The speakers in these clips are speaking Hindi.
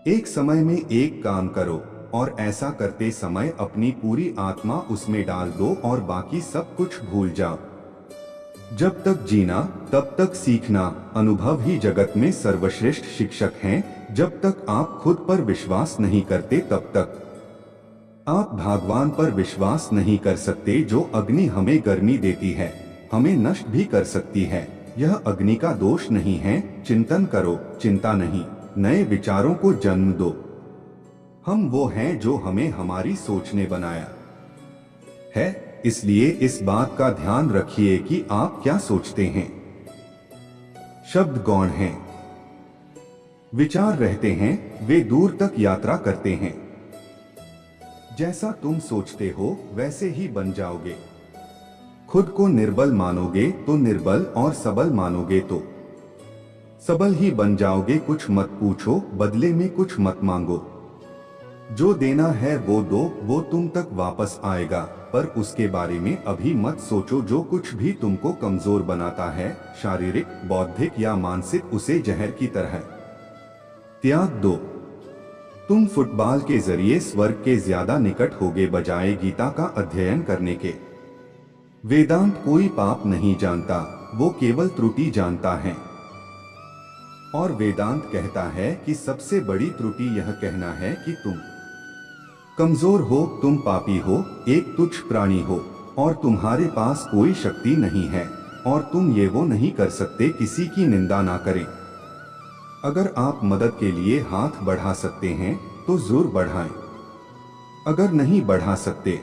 एक समय में एक काम करो और ऐसा करते समय अपनी पूरी आत्मा उसमें डाल दो और बाकी सब कुछ भूल जाओ। जब तक जीना तब तक सीखना, अनुभव ही जगत में सर्वश्रेष्ठ शिक्षक हैं। जब तक आप खुद पर विश्वास नहीं करते तब तक आप भगवान पर विश्वास नहीं कर सकते। जो अग्नि हमें गर्मी देती है, हमें नष्ट भी कर सकती है। यह अग्नि का दोष नहीं है। चिंतन करो, चिंता नहीं, नए विचारों को जन्म दो। हम वो हैं जो हमें हमारी सोच ने बनाया है, इसलिए इस बात का ध्यान रखिए कि आप क्या सोचते हैं। शब्द गौण हैं, विचार रहते हैं, वे दूर तक यात्रा करते हैं। जैसा तुम सोचते हो वैसे ही बन जाओगे। खुद को निर्बल मानोगे तो निर्बल, और सबल मानोगे तो सबल ही बन जाओगे। कुछ मत पूछो, बदले में कुछ मत मांगो। जो देना है वो दो, वो तुम तक वापस आएगा, पर उसके बारे में अभी मत सोचो। जो कुछ भी तुमको कमजोर बनाता है, शारीरिक, बौद्धिक या मानसिक, उसे जहर की तरह त्याग दो। तुम फुटबॉल के जरिए स्वर्ग के ज्यादा निकट होगे बजाय गीता का अध्ययन करने के। वेदांत कोई पाप नहीं जानता, वो केवल त्रुटि जानता है। और वेदांत कहता है कि सबसे बड़ी त्रुटि यह कहना है कि तुम कमजोर हो, तुम पापी हो, एक तुच्छ प्राणी हो, और तुम्हारे पास कोई शक्ति नहीं है, और तुम ये वो नहीं कर सकते। किसी की निंदा ना करें। अगर आप मदद के लिए हाथ बढ़ा सकते हैं तो जरूर बढ़ाएं। अगर नहीं बढ़ा सकते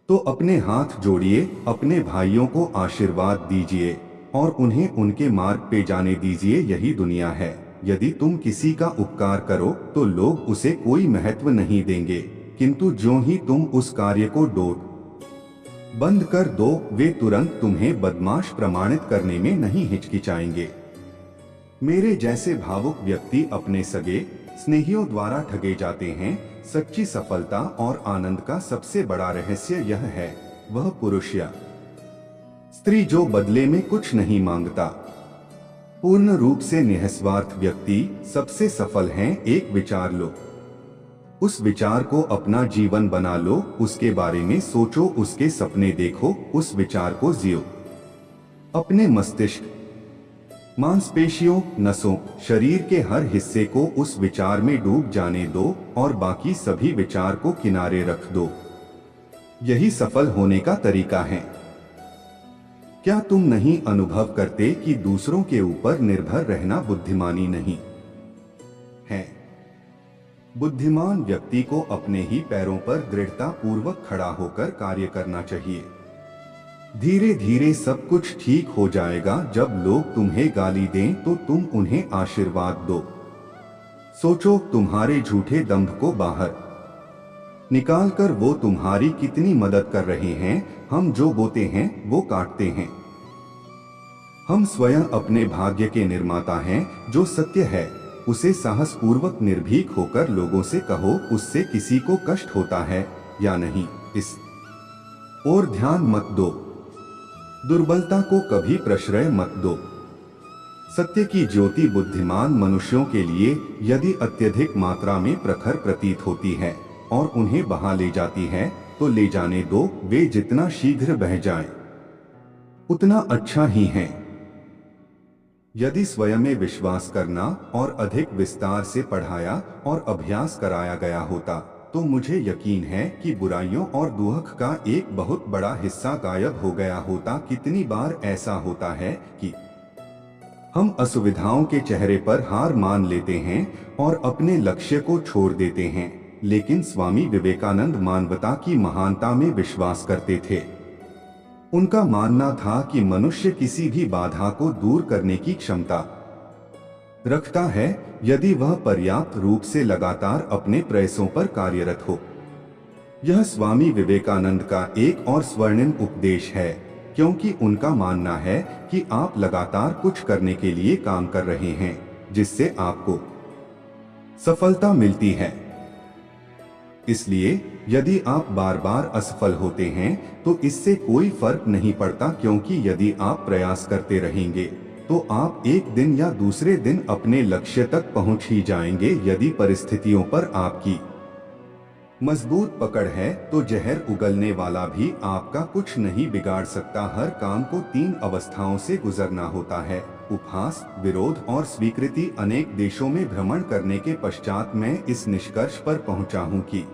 तो अपने हाथ जोड़िए, अपने भाइयों को आशीर्वाद दीजिए और उन्हें उनके मार्ग पे जाने दीजिए। यही दुनिया है। यदि तुम किसी का उपकार करो तो लोग उसे कोई महत्व नहीं देंगे, किंतु जो ही तुम उस कार्य को बंद कर दो, वे तुरंत तुम्हें बदमाश प्रमाणित करने में नहीं हिचकिचाएंगे। मेरे जैसे भावुक व्यक्ति अपने सगे स्नेहियों द्वारा ठगे जाते हैं। सच्ची सफलता और आनंद का सबसे बड़ा रहस्य यह है, वह पुरुष या स्त्री जो बदले में कुछ नहीं मांगता, पूर्ण रूप से निस्वार्थ व्यक्ति सबसे सफल हैं। एक विचार लो, उस विचार को अपना जीवन बना लो, उसके बारे में सोचो, उसके सपने देखो, उस विचार को जियो। अपने मस्तिष्क, मांसपेशियों, नसों, शरीर के हर हिस्से को उस विचार में डूब जाने दो और बाकी सभी विचार को किनारे रख दो। यही सफल होने का तरीका है। क्या तुम नहीं अनुभव करते कि दूसरों के ऊपर निर्भर रहना बुद्धिमानी नहीं है? बुद्धिमान व्यक्ति को अपने ही पैरों पर दृढ़ता पूर्वक खड़ा होकर कार्य करना चाहिए। धीरे धीरे सब कुछ ठीक हो जाएगा। जब लोग तुम्हें गाली दें तो तुम उन्हें आशीर्वाद दो। सोचो, तुम्हारे झूठे दंभ को बाहर निकालकर वो तुम्हारी कितनी मदद कर रहे हैं। हम जो बोते हैं वो काटते हैं। हम स्वयं अपने भाग्य के निर्माता हैं। जो सत्य है उसे साहसपूर्वक निर्भीक होकर लोगों से कहो। उससे किसी को कष्ट होता है या नहीं, इस और ध्यान मत दो। दुर्बलता को कभी प्रश्रय मत दो। सत्य की ज्योति बुद्धिमान मनुष्यों के लिए यदि अत्यधिक मात्रा में प्रखर प्रतीत होती है और उन्हें बहा ले जाती है तो ले जाने दो। वे जितना शीघ्र बह जाएं, उतना अच्छा ही है। यदि स्वयं में विश्वास करना और अधिक विस्तार से पढ़ाया और अभ्यास कराया गया होता तो मुझे यकीन है कि बुराइयों और दुख का एक बहुत बड़ा हिस्सा गायब हो गया होता। कितनी बार ऐसा होता है कि हम असुविधाओं के चेहरे पर हार मान लेते हैं और अपने लक्ष्य को छोड़ देते हैं, लेकिन स्वामी विवेकानंद मानवता की महानता में विश्वास करते थे। उनका मानना था कि मनुष्य किसी भी बाधा को दूर करने की क्षमता रखता है यदि वह पर्याप्त रूप से लगातार अपने प्रयासों पर कार्यरत हो। यह स्वामी विवेकानंद का एक और स्वर्णिम उपदेश है, क्योंकि उनका मानना है कि आप लगातार कुछ करने के लिए काम कर रहे हैं जिससे आपको सफलता मिलती है। इसलिए यदि आप बार बार असफल होते हैं तो इससे कोई फर्क नहीं पड़ता, क्योंकि यदि आप प्रयास करते रहेंगे तो आप एक दिन या दूसरे दिन अपने लक्ष्य तक पहुंच ही जाएंगे। यदि परिस्थितियों पर आपकी मजबूत पकड़ है तो जहर उगलने वाला भी आपका कुछ नहीं बिगाड़ सकता। हर काम को 3 अवस्थाओं से गुजरना होता है: उपहास, विरोध और स्वीकृति। अनेक देशों में भ्रमण करने के पश्चात मैं इस निष्कर्ष पर पहुंचा हूं कि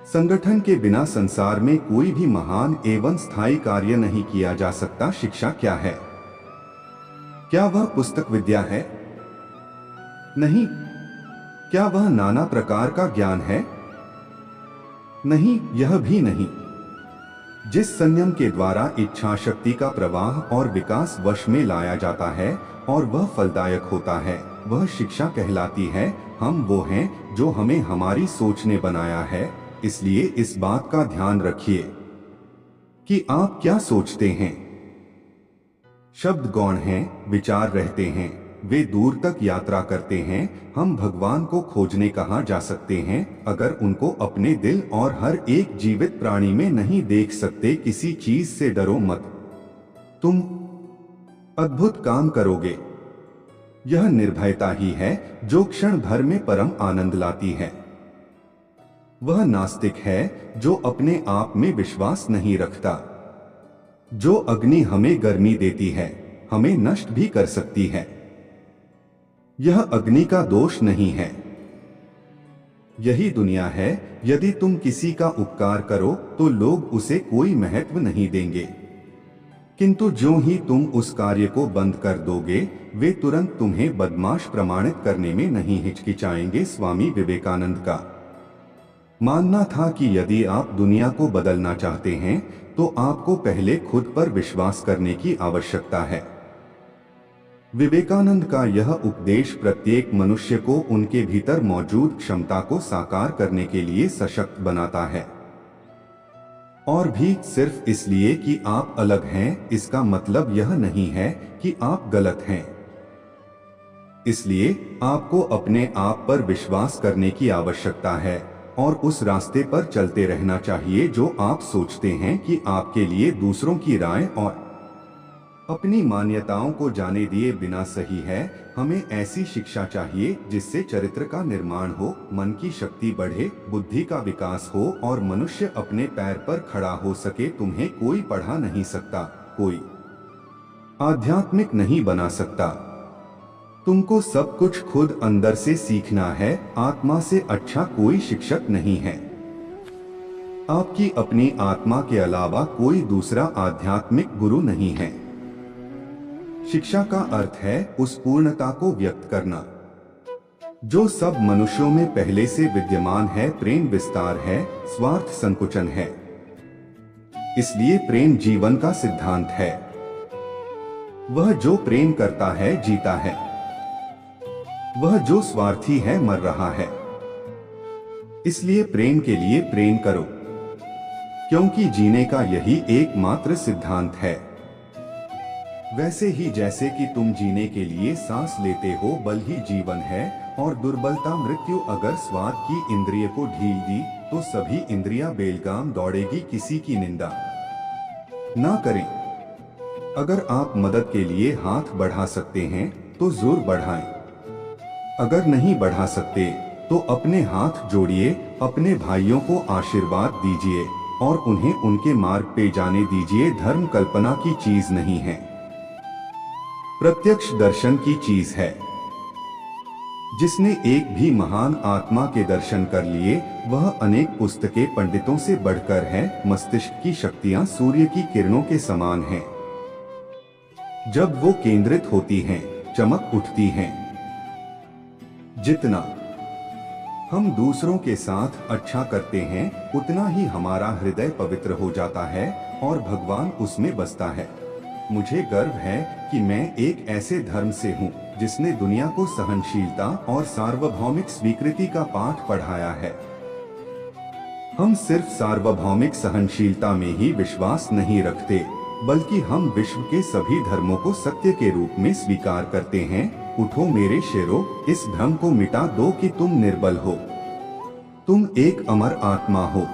संगठन के बिना संसार में कोई भी महान एवं स्थायी कार्य नहीं किया जा सकता। शिक्षा क्या है? क्या वह पुस्तक विद्या है? नहीं। क्या वह नाना प्रकार का ज्ञान है? नहीं, यह भी नहीं। जिस संयम के द्वारा इच्छा शक्ति का प्रवाह और विकास वश में लाया जाता है और वह फलदायक होता है, वह शिक्षा कहलाती है। हम वो हैं जो हमें हमारी सोच ने बनाया है। इसलिए इस बात का ध्यान रखिए कि आप क्या सोचते हैं। शब्द गौण हैं, विचार रहते हैं, वे दूर तक यात्रा करते हैं। हम भगवान को खोजने कहाँ जा सकते हैं अगर उनको अपने दिल और हर एक जीवित प्राणी में नहीं देख सकते? किसी चीज से डरो मत, तुम अद्भुत काम करोगे। यह निर्भयता ही है जो क्षण भर में परम आनंद लाती है। वह नास्तिक है जो अपने आप में विश्वास नहीं रखता। जो अग्नि हमें गर्मी देती है, हमें नष्ट भी कर सकती है। यह अग्नि का दोष नहीं है। यही दुनिया है। यदि तुम किसी का उपकार करो तो लोग उसे कोई महत्व नहीं देंगे, किंतु ज्यों ही तुम उस कार्य को बंद कर दोगे, वे तुरंत तुम्हें बदमाश प्रमाणित करने में नहीं हिचकिचाएंगे। स्वामी विवेकानंद का मानना था कि यदि आप दुनिया को बदलना चाहते हैं तो आपको पहले खुद पर विश्वास करने की आवश्यकता है। विवेकानंद का यह उपदेश प्रत्येक मनुष्य को उनके भीतर मौजूद क्षमता को साकार करने के लिए सशक्त बनाता है। और भी सिर्फ इसलिए कि आप अलग हैं, इसका मतलब यह नहीं है कि आप गलत हैं। इसलिए आपको अपने आप पर विश्वास करने की आवश्यकता है और उस रास्ते पर चलते रहना चाहिए जो आप सोचते हैं कि आपके लिए दूसरों की राय और अपनी मान्यताओं को जाने दिए बिना सही है। हमें ऐसी शिक्षा चाहिए जिससे चरित्र का निर्माण हो, मन की शक्ति बढ़े, बुद्धि का विकास हो और मनुष्य अपने पैर पर खड़ा हो सके। तुम्हें कोई पढ़ा नहीं सकता, कोई आध्यात्मिक नहीं बना सकता। तुमको सब कुछ खुद अंदर से सीखना है। आत्मा से अच्छा कोई शिक्षक नहीं है। आपकी अपनी आत्मा के अलावा कोई दूसरा आध्यात्मिक गुरु नहीं है। शिक्षा का अर्थ है उस पूर्णता को व्यक्त करना जो सब मनुष्यों में पहले से विद्यमान है। प्रेम विस्तार है, स्वार्थ संकुचन है। इसलिए प्रेम जीवन का सिद्धांत है। वह जो प्रेम करता है जीता है, वह जो स्वार्थी है मर रहा है। इसलिए प्रेम के लिए प्रेम करो, क्योंकि जीने का यही एकमात्र सिद्धांत है। वैसे ही जैसे कि तुम जीने के लिए सांस लेते हो, बल ही जीवन है और दुर्बलता मृत्यु। अगर स्वाद की इंद्रिय को ढील दी तो सभी इंद्रियां बेलगाम दौड़ेगी। किसी की निंदा ना करें। अगर आप मदद के लिए हाथ बढ़ा सकते हैं तो जरूर बढ़ाएं। अगर नहीं बढ़ा सकते तो अपने हाथ जोड़िए, अपने भाइयों को आशीर्वाद दीजिए और उन्हें उनके मार्ग पे जाने दीजिए। धर्म कल्पना की चीज नहीं है, प्रत्यक्ष दर्शन की चीज है। जिसने एक भी महान आत्मा के दर्शन कर लिए वह अनेक पुस्तकें पंडितों से बढ़कर है। मस्तिष्क की शक्तियां सूर्य की किरणों के समान हैं। जब वो केंद्रित होती हैं, चमक उठती हैं। जितना हम दूसरों के साथ अच्छा करते हैं उतना ही हमारा हृदय पवित्र हो जाता है और भगवान उसमें बसता है। मुझे गर्व है कि मैं एक ऐसे धर्म से हूँ जिसने दुनिया को सहनशीलता और सार्वभौमिक स्वीकृति का पाठ पढ़ाया है। हम सिर्फ सार्वभौमिक सहनशीलता में ही विश्वास नहीं रखते, बल्कि हम विश्व के सभी धर्मों को सत्य के रूप में स्वीकार करते हैं। उठो मेरे शेरों, इस भ्रम को मिटा दो कि तुम निर्बल हो। तुम एक अमर आत्मा हो,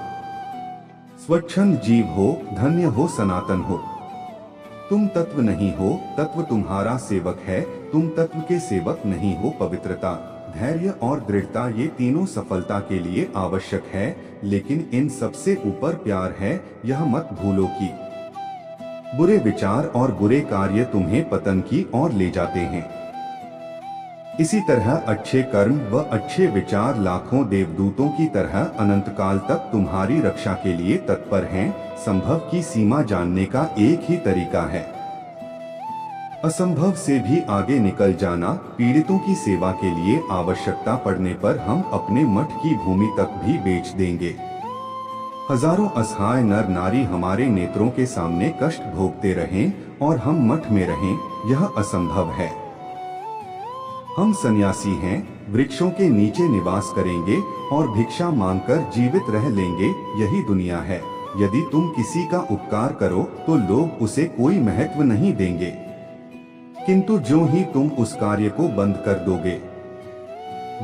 स्वच्छंद जीव हो, धन्य हो, सनातन हो। तुम तत्व नहीं हो, तत्व तुम्हारा सेवक है। तुम तत्व के सेवक नहीं हो। पवित्रता, धैर्य और दृढ़ता ये तीनों सफलता के लिए आवश्यक है, लेकिन इन सबसे ऊपर प्यार है। यह मत भूलो कि बुरे विचार और बुरे कार्य तुम्हें पतन की ओर ले जाते हैं। इसी तरह अच्छे कर्म व अच्छे विचार लाखों देवदूतों की तरह अनंत काल तक तुम्हारी रक्षा के लिए तत्पर हैं। संभव की सीमा जानने का एक ही तरीका है, असंभव से भी आगे निकल जाना। पीड़ितों की सेवा के लिए आवश्यकता पड़ने पर हम अपने मठ की भूमि तक भी बेच देंगे। हजारों असहाय नर नारी हमारे नेत्रों के सामने कष्ट भोगते रहें और हम मठ में रहें, यह असंभव है। हम सन्यासी हैं, वृक्षों के नीचे निवास करेंगे और भिक्षा मांगकर जीवित रह लेंगे, यही दुनिया है। यदि तुम किसी का उपकार करो तो लोग उसे कोई महत्व नहीं देंगे, किंतु जो ही तुम उस कार्य को बंद कर दोगे,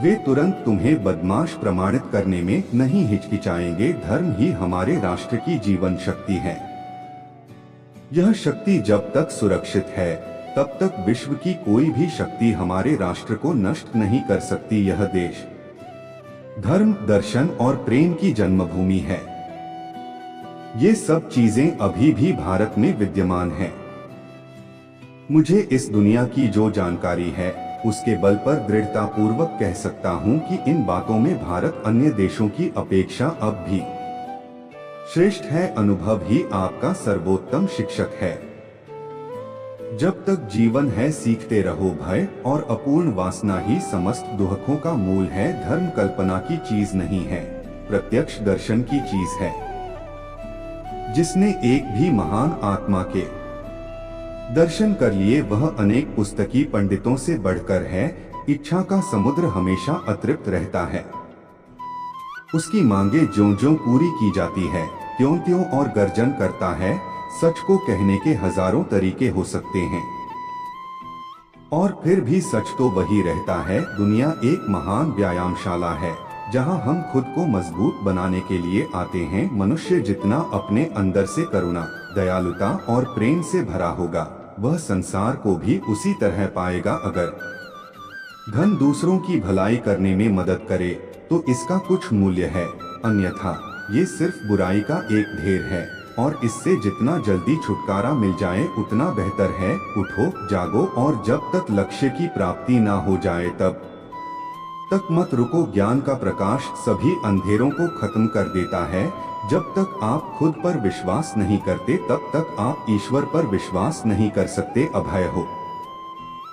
वे तुरंत तुम्हें बदमाश प्रमाणित करने में नहीं हिचकिचाएंगे। धर्म ही हमारे राष्ट्र की जीवन शक्ति है। यह शक्ति जब तक सुरक्षित है, तब तक विश्व की कोई भी शक्ति हमारे राष्ट्र को नष्ट नहीं कर सकती। यह देश धर्म, दर्शन और प्रेम की जन्मभूमि है। ये सब चीजें अभी भी भारत में विद्यमान हैं। मुझे इस दुनिया की जो जानकारी है, उसके बल पर दृढ़ता पूर्वक कह सकता हूँ कि इन बातों में भारत अन्य देशों की अपेक्षा अब भी श्रेष्ठ है। अनुभव ही आपका सर्वोत्तम शिक्षक है। जब तक जीवन है सीखते रहो। भय और अपूर्ण वासना ही समस्त दुखों का मूल है। धर्म कल्पना की चीज नहीं है, प्रत्यक्ष दर्शन की चीज है। जिसने एक भी महान आत्मा के दर्शन कर लिए, वह अनेक पुस्तकी पंडितों से बढ़कर है। इच्छा का समुद्र हमेशा अतृप्त रहता है। उसकी मांगे ज्यों-ज्यों पूरी की जाती है, त्यों-त्यों और गर्जन करता है। सच को कहने के हजारों तरीके हो सकते हैं, और फिर भी सच तो वही रहता है। दुनिया एक महान व्यायामशाला है, जहां हम खुद को मजबूत बनाने के लिए आते हैं। मनुष्य जितना अपने अंदर से करुणा, दयालुता और प्रेम से भरा होगा, वह संसार को भी उसी तरह पाएगा। अगर धन दूसरों की भलाई करने में मदद करे तो इसका कुछ मूल्य है, अन्यथा ये सिर्फ बुराई का एक ढेर है, और इससे जितना जल्दी छुटकारा मिल जाए उतना बेहतर है। उठो, जागो, और जब तक लक्ष्य की प्राप्ति ना हो जाए तब तक मत रुको। ज्ञान का प्रकाश सभी अंधेरों को खत्म कर देता है। जब तक आप खुद पर विश्वास नहीं करते, तब तक आप ईश्वर पर विश्वास नहीं कर सकते। अभय हो,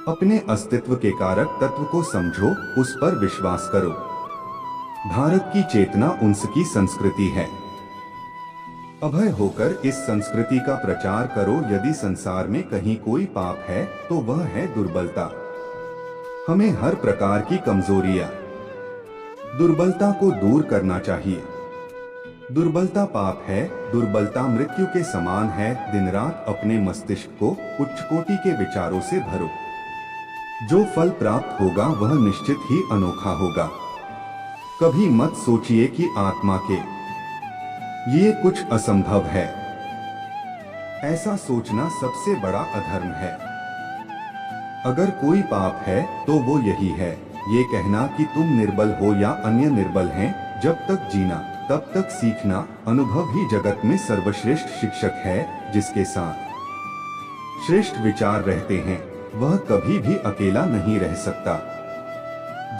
अपने अस्तित्व के कारक तत्व को समझो, उस पर विश्वास करो। भारत की चेतना उनकी संस्कृति है। अभय होकर इस संस्कृति का प्रचार करो। यदि संसार में कहीं कोई पाप है तो वह है दुर्बलता। हमें हर प्रकार की कमजोरियां, दुर्बलता को दूर करना चाहिए। दुर्बलता पाप है, दुर्बलता मृत्यु के समान है। दिन रात अपने मस्तिष्क को उच्च कोटि के विचारों से भरो। जो फल प्राप्त होगा वह निश्चित ही अनोखा होगा। कभी मत सोचिए कि आत्मा के ये कुछ असंभव है। ऐसा सोचना सबसे बड़ा अधर्म है। अगर कोई पाप है तो वो यही है, ये कहना कि तुम निर्बल हो या अन्य निर्बल हैं। जब तक जीना तब तक सीखना। अनुभव ही जगत में सर्वश्रेष्ठ शिक्षक है। जिसके साथ श्रेष्ठ विचार रहते हैं, वह कभी भी अकेला नहीं रह सकता।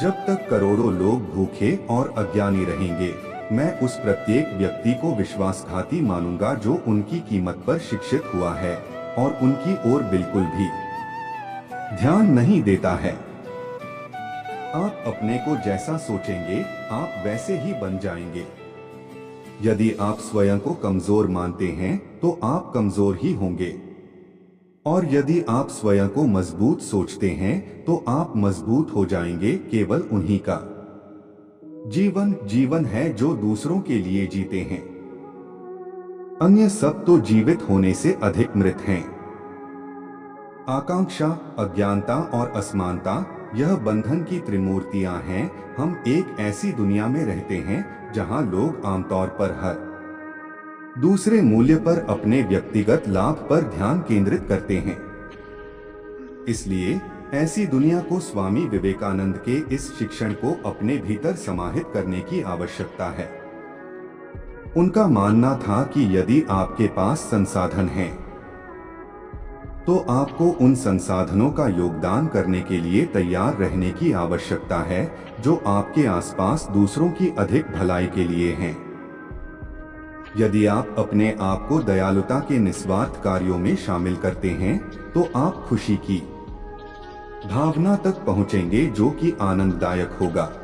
जब तक करोड़ों लोग भूखे और अज्ञानी रहेंगे, मैं उस प्रत्येक व्यक्ति को विश्वासघाती मानूंगा जो उनकी कीमत पर शिक्षित हुआ है और उनकी ओर बिल्कुल भी ध्यान नहीं देता है। आप अपने को जैसा सोचेंगे, आप वैसे ही बन जाएंगे। यदि आप स्वयं को कमजोर मानते हैं तो आप कमजोर ही होंगे, और यदि आप स्वयं को मजबूत सोचते हैं तो आप मजबूत हो जाएंगे। केवल उन्हीं का जीवन है जो दूसरों के लिए जीते हैं। अन्य सब तो जीवित होने से अधिक मृत हैं। आकांक्षा, अज्ञानता और असमानता, यह बंधन की त्रिमूर्तियां हैं। हम एक ऐसी दुनिया में रहते हैं जहां लोग आमतौर पर हर दूसरे मूल्य पर अपने व्यक्तिगत लाभ पर ध्यान केंद्रित करते हैं। इसलिए ऐसी दुनिया को स्वामी विवेकानंद के इस शिक्षण को अपने भीतर समाहित करने की आवश्यकता है। उनका मानना था कि यदि आपके पास संसाधन हैं, तो आपको उन संसाधनों का योगदान करने के लिए तैयार रहने की आवश्यकता है जो आपके आसपास दूसरों की अधिक भलाई के लिए हैं। यदि आप अपने आप को दयालुता के निस्वार्थ कार्यों में शामिल करते हैं, तो आप खुशी की भावना तक पहुंचेंगे जो कि आनंददायक होगा।